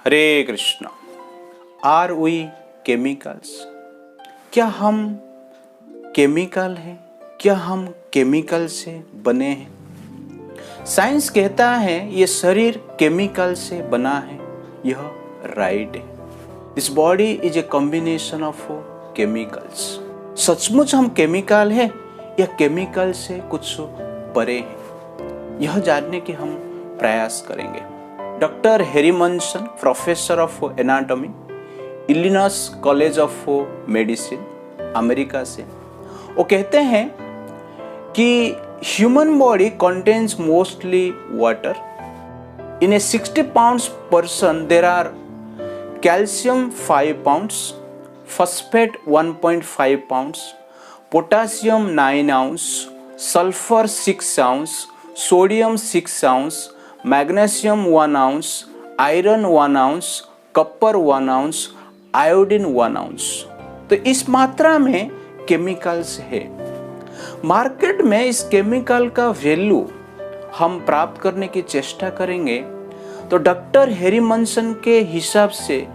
Hare Krishna. Are we chemicals? क्या हम chemical हैं? क्या हम केमिकल से बने हैं? साइंस कहता है ये शरीर केमिकल से बना है। यह राइट है। This body is a combination of chemicals. सचमुच हम केमिकल है या केमिकल से कुछ परे हैं? यह जानने के हम प्रयास करेंगे। Doctor Harry Munson, professor of anatomy, Illinois College of Medicine, America से, वो कहते हैं कि human body contains mostly water. In a 60 pounds person there are calcium 5 pounds, phosphate 1.5 pounds, potassium 9 ounce, sulfur 6 ounce, sodium 6 ounce, magnesium 1 ounce, iron 1 ounce, copper 1 ounce, iodine 1 ounce। तो इस मात्रा में chemicals है। मार्केट में इस chemical का value हम प्राप्त करने की चेष्टा करेंगे तो डॉक्टर हैरी मंसन के हिसाब से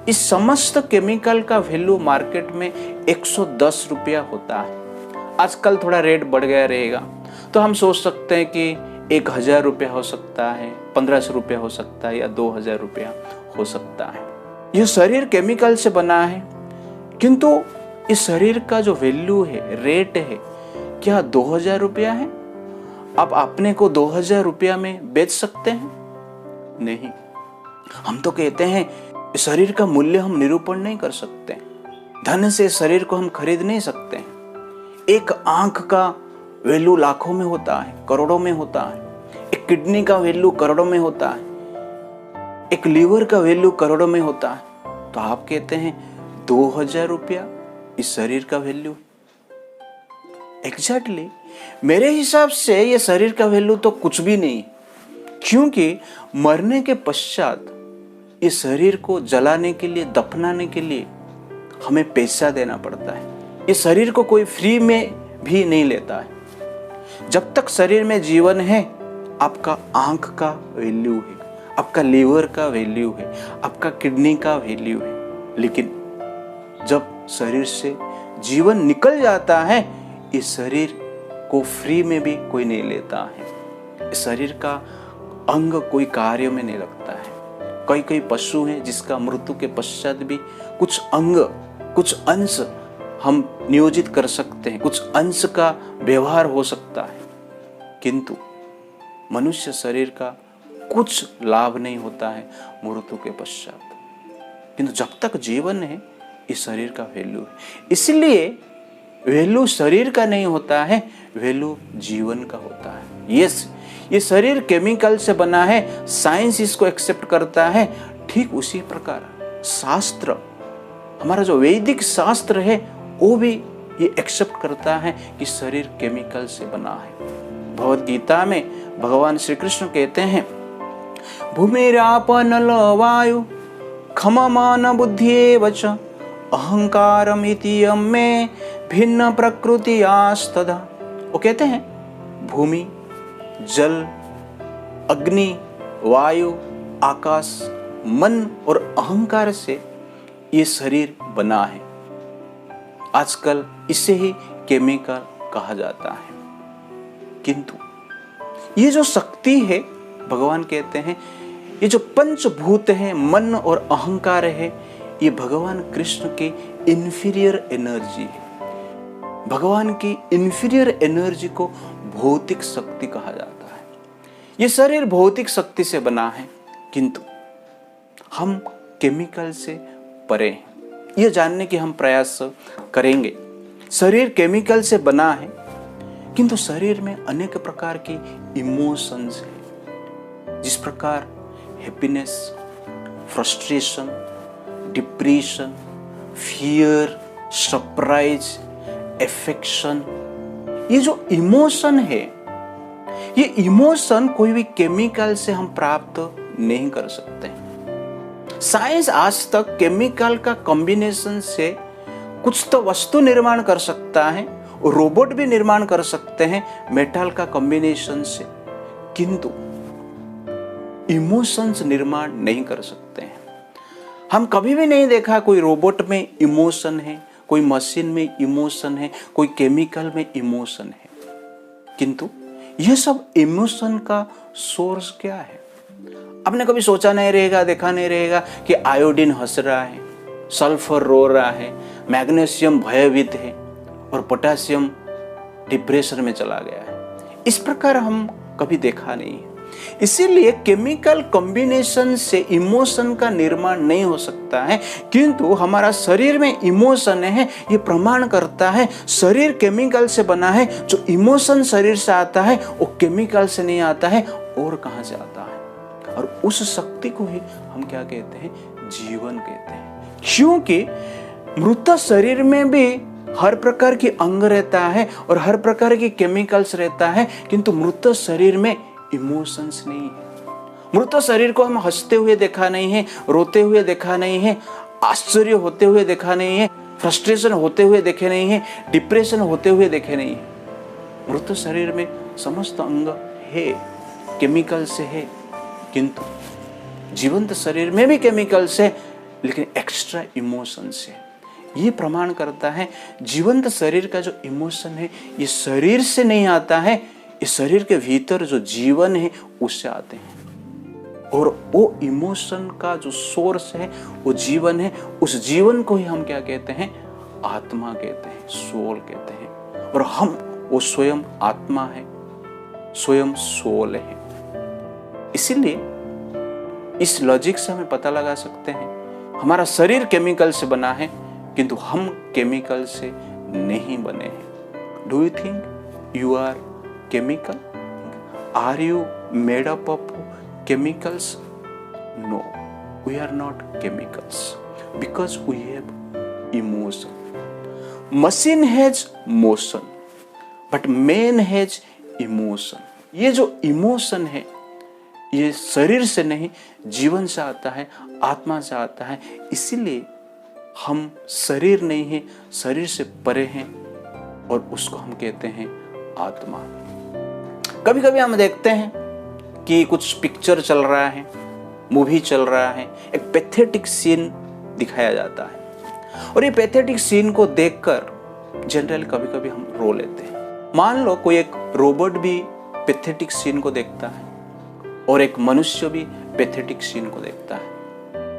इस समस्त केमिकल का वैल्यू मार्केट में 110 रुपया होता है। आजकल थोड़ा रेट बढ़ गया रहेगा तो हम सोच सकते हैं कि 1000 रुपया हो सकता है, 1500 रुपया हो सकता है या 2000 रुपया हो सकता है। यह शरीर केमिकल से बना है, किंतु इस शरीर का जो वैल्यू है, रेट है, क्या 2000 रुपया है? आप अपने को 2000 रुपया में बेच सकते हैं? नहीं। हम तो कहते हैं इस शरीर का मूल्य हम निरूपण नहीं कर सकते। धन से शरीर को हम खरीद नहीं सकते। एक आंख का वैल्यू लाखों में होता है, करोड़ों में होता है। एक किडनी का वैल्यू करोड़ों में होता है। एक लीवर का वैल्यू करोड़ों में होता है। तो आप कहते हैं 2000 रुपया इस शरीर का वैल्यू? एग्जैक्टली मेरे हिसाब से ये शरीर का वैल्यू तो कुछ भी नहीं, क्योंकि मरने के पश्चात इस शरीर को जलाने के लिए, दफनाने के लिए हमें पैसा देना पड़ता है। इस शरीर को कोई फ्री में भी नहीं लेता है। जब तक शरीर में जीवन है, आपका आंख का वैल्यू है, आपका लीवर का वैल्यू है, आपका किडनी का वैल्यू है। लेकिन जब शरीर से जीवन निकल जाता है, इस शरीर को फ्री में भी कोई नहीं लेता है। इस शरीर का अंग कोई कार्य में नहीं लगता है। कई पशु हैं जिसका मृत्यु के पश्चात भी कुछ अंग, कुछ अंश हम नियोजित कर सकते हैं, कुछ अंश का व्यवहार हो सकता है, किंतु मनुष्य शरीर का कुछ लाभ नहीं होता है मृत्यु के पश्चात। किंतु जब तक जीवन है, इस शरीर का वैल्यू है। इसलिए वैल्यू शरीर का नहीं होता है, वैल्यू जीवन का होता है। यस, ये शरीर केमिकल से बना है, साइंस इसको एक्सेप्ट करता है। ठीक उसी प्रकार शास्त्र, हमारा जो वैदिक शास्त्र है, वो भी ये एक्सेप्ट करता है कि शरीर केमिकल से बना है। भगवद गीता में भगवान श्री कृष्ण कहते हैं, भूमिराप नल वायु खममान बुद्धिएव च अहंकारमिति में भिन्न प्रकृति आस्तदा। वो कहते हैं भूमि, जल, अग्नि, वायु, आकाश, मन और अहंकार से ये शरीर बना है। आजकल इसे ही केमिकल कहा जाता है। किंतु ये जो शक्ति है, भगवान कहते हैं, ये जो पंचभूत है, मन और अहंकार है, ये भगवान कृष्ण की इंफीरियर एनर्जी है। भगवान की इंफीरियर एनर्जी को भौतिक शक्ति कहा जाता है। ये शरीर भौतिक शक्ति से बना है, किंतु हम केमिकल से परे हैं। यह जानने की हम प्रयास करेंगे। शरीर केमिकल से बना है, किंतु शरीर में अनेक प्रकार की इमोशंस है। जिस प्रकार happiness, frustration, depression, fear, surprise, affection, ये जो इमोशन है, ये इमोशन कोई भी केमिकल से हम प्राप्त नहीं कर सकते। साइंस आज तक केमिकल का कॉम्बिनेशन से कुछ तो वस्तु निर्माण कर सकता है, रोबोट भी निर्माण कर सकते हैं मेटल का कॉम्बिनेशन से, किंतु इमोशंस निर्माण नहीं कर सकते हैं। हम कभी भी नहीं देखा कोई रोबोट में इमोशन है, कोई मशीन में इमोशन है, कोई केमिकल में इमोशन है। किंतु यह सब इमोशन का सोर्स क्या है? आपने कभी सोचा नहीं रहेगा, देखा नहीं रहेगा कि आयोडीन हंस रहा है, सल्फर रो रहा है, मैग्नीशियम भयभीत है और पोटेशियम डिप्रेशन में चला गया है। इस प्रकार हम कभी देखा नहीं है। इसीलिए केमिकल कॉम्बिनेशन से इमोशन का निर्माण नहीं हो सकता है, किंतु हमारा शरीर में इमोशन है, ये प्रमाण करता है शरीर केमिकल से बना है। जो इमोशन शरीर से आता है वो केमिकल से नहीं आता है, और कहां से आता है? और उस शक्ति को ही हम क्या कहते हैं? जीवन कहते हैं। क्योंकि मृत शरीर में भी हर प्रकार की अंग रहता है और हर प्रकार की केमिकल्स रहता है, किंतु मृत शरीर में इमोशंस नहीं है। मृत शरीर को हम हंसते हुए देखा नहीं है, रोते हुए देखा नहीं है, आश्चर्य होते हुए देखा नहीं है, फ्रस्ट्रेशन होते हुए देखे नहीं है, डिप्रेशन होते हुए देखे नहीं है। मृत शरीर में समस्त अंग है, केमिकल से है, किंतु जीवंत शरीर में भी केमिकल से, लेकिन एक्स्ट्रा इमोशन से। ये प्रमाण करता है जीवंत शरीर का जो इमोशन है ये शरीर से नहीं आता है, इस शरीर के भीतर जो जीवन है उससे आते हैं। और वो इमोशन का जो सोर्स है वो जीवन है। उस जीवन को ही हम क्या कहते हैं? आत्मा कहते हैं, सोल कहते हैं। और हम वो स्वयं आत्मा है, स्वयं सोल है। इसीलिए इस लॉजिक से हमें पता लगा सकते हैं हमारा शरीर केमिकल से बना है, किंतु हम केमिकल से नहीं बने हैं। Do you think you are chemical? Are you made up of chemicals? No, we are not chemicals because we have emotion. Machine has motion, but man has emotion. ये जो इमोशन है ये शरीर से नहीं, जीवन से आता है, आत्मा से आता है। इसीलिए हम शरीर नहीं है, शरीर से परे हैं, और उसको हम कहते हैं आत्मा। कभी कभी हम देखते हैं कि कुछ पिक्चर चल रहा है, मूवी चल रहा है, एक पैथेटिक सीन दिखाया जाता है, और ये पैथेटिक सीन को देखकर जनरल कभी कभी हम रो लेते हैं। मान लो कोई एक रोबोट भी पैथेटिक सीन को देखता है और एक मनुष्य भी पैथेटिक सीन को देखता है,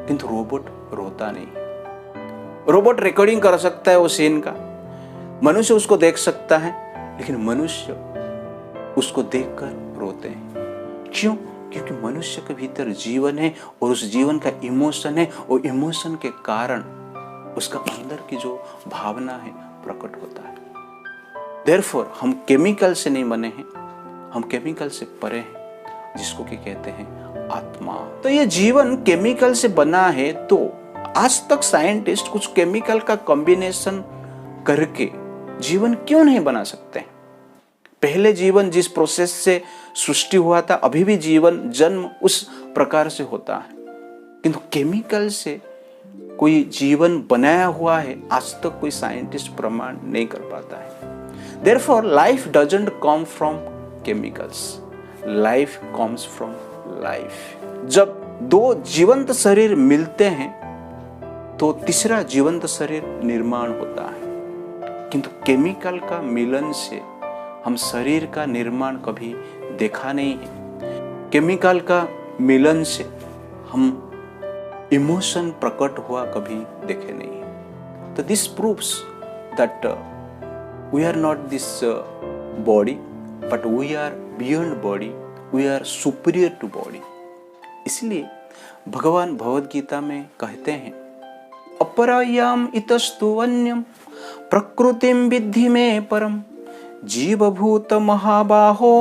किंतु रोबोट रोता नहीं। रोबोट रिकॉर्डिंग कर सकता है वो सीन का, मनुष्य उसको देख सकता है, लेकिन मनुष्य उसको देखकर रोते हैं। क्यों? क्योंकि मनुष्य के भीतर जीवन है और उस जीवन का इमोशन है, और इमोशन के कारण उसका अंदर की जो भावना है प्रकट होता है। देयरफॉर हम केमिकल से नहीं बने हैं, हम केमिकल से परे हैं, जिसको कि कहते हैं आत्मा। तो ये जीवन केमिकल से बना है, तो आज तक साइंटिस्ट कुछ केमिकल का कॉम्बिनेशन करके जीवन क्यों नहीं बना सकते हैं? पहले जीवन जिस प्रोसेस से सृष्टि हुआ था, अभी भी जीवन जन्म उस प्रकार से होता है, किंतु केमिकल से कोई जीवन बनाया हुआ है आज तक कोई साइंटिस्ट प्रमाण नहीं कर पाता है। Therefore, life doesn't come from chemicals. Life comes from life. जब दो जीवंत शरीर मिलते हैं तो तीसरा जीवंत शरीर निर्माण होता है, किंतु केमिकल का मिलन से हम शरीर का निर्माण कभी देखा नहीं है। केमिकल का मिलन से हम इमोशन प्रकट हुआ कभी देखे नहीं है। तो this proves that we are not this body, but we are beyond body, we are superior to body. इसलिए भगवान भगवद गीता में कहते हैं, अपरायाम इतस्तु अन्यम प्रकृतिम विद्धि में परम जीवभूत महाबाहो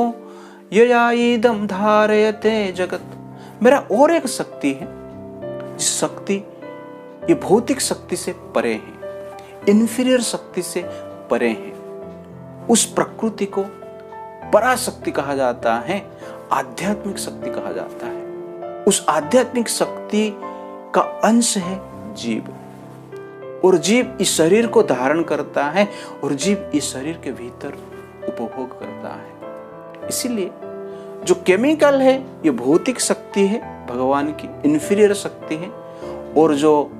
यया इदं धारयते जगत। मेरा और एक शक्ति है, जिस शक्ति ये भौतिक शक्ति से परे है, इन्फीरियर शक्ति से परे है। उस प्रकृति को पराशक्ति कहा जाता है, आध्यात्मिक शक्ति कहा जाता है। उस आध्यात्मिक शक्ति का अंश है जीव, और जीव इस शरीर को धारण करता है और जीव इस शरीर के भीतर उपभोग करता है। इसीलिए जो केमिकल है ये भौतिक शक्ति है, भगवान की इन्फीरियर शक्ति है। और जो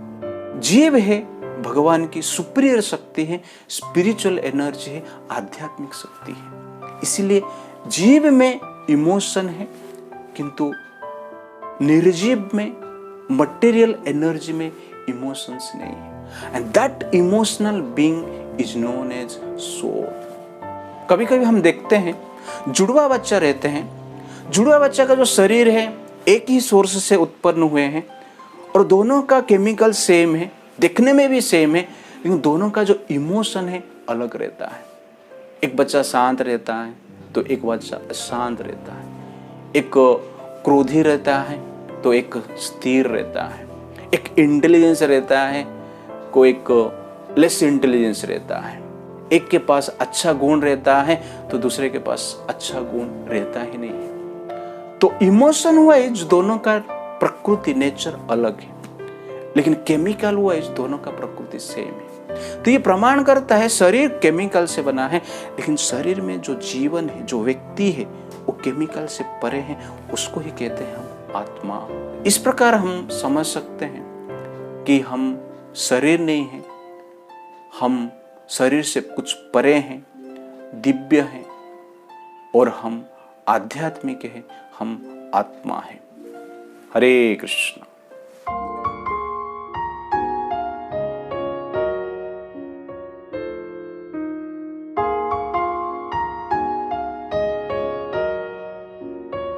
जीव है भगवान की सुप्रियर शक्ति है, स्पिरिचुअल एनर्जी है, आध्यात्मिक शक्ति है। इसीलिए जीव में इमोशन है, किंतु निर्जीव में, मटेरियल एनर्जी में इमोशंस नहीं है। And that emotional being is known as soul. कभी कभी हम देखते हैं जुड़वा बच्चा रहते हैं, जुड़वा बच्चा का जो शरीर है एक ही सोर्स से उत्पन्न हुए हैं और दोनों का केमिकल सेम है, दिखने में भी सेम है, लेकिन दोनों का जो इमोशन है अलग रहता है। एक बच्चा शांत रहता है तो एक बच्चा अशांत रहता है, एक क्रोधी रहता है तो एक स्थिर रहता है, एक इंटेलिजेंस रहता है कोई एक लेस इंटेलिजेंस रहता है, एक के पास अच्छा गुण रहता है तो दूसरे के पास अच्छा गुण रहता ही नहीं है। तो इमोशन वाइज दोनों का प्रकृति नेचर अलग है, लेकिन केमिकल वाइज दोनों का प्रकृति सेम है। तो ये प्रमाण करता है शरीर केमिकल से बना है, लेकिन शरीर में जो जीवन है, जो व्यक्ति है, वो केमिकल से परे है, उसको ही कहते हैं हम आत्मा। इस प्रकार हम समझ सकते हैं कि हम शरीर नहीं है, हम शरीर से कुछ परे हैं, दिव्य हैं, और हम आध्यात्मिक हैं, हम आत्मा हैं। हरे कृष्ण।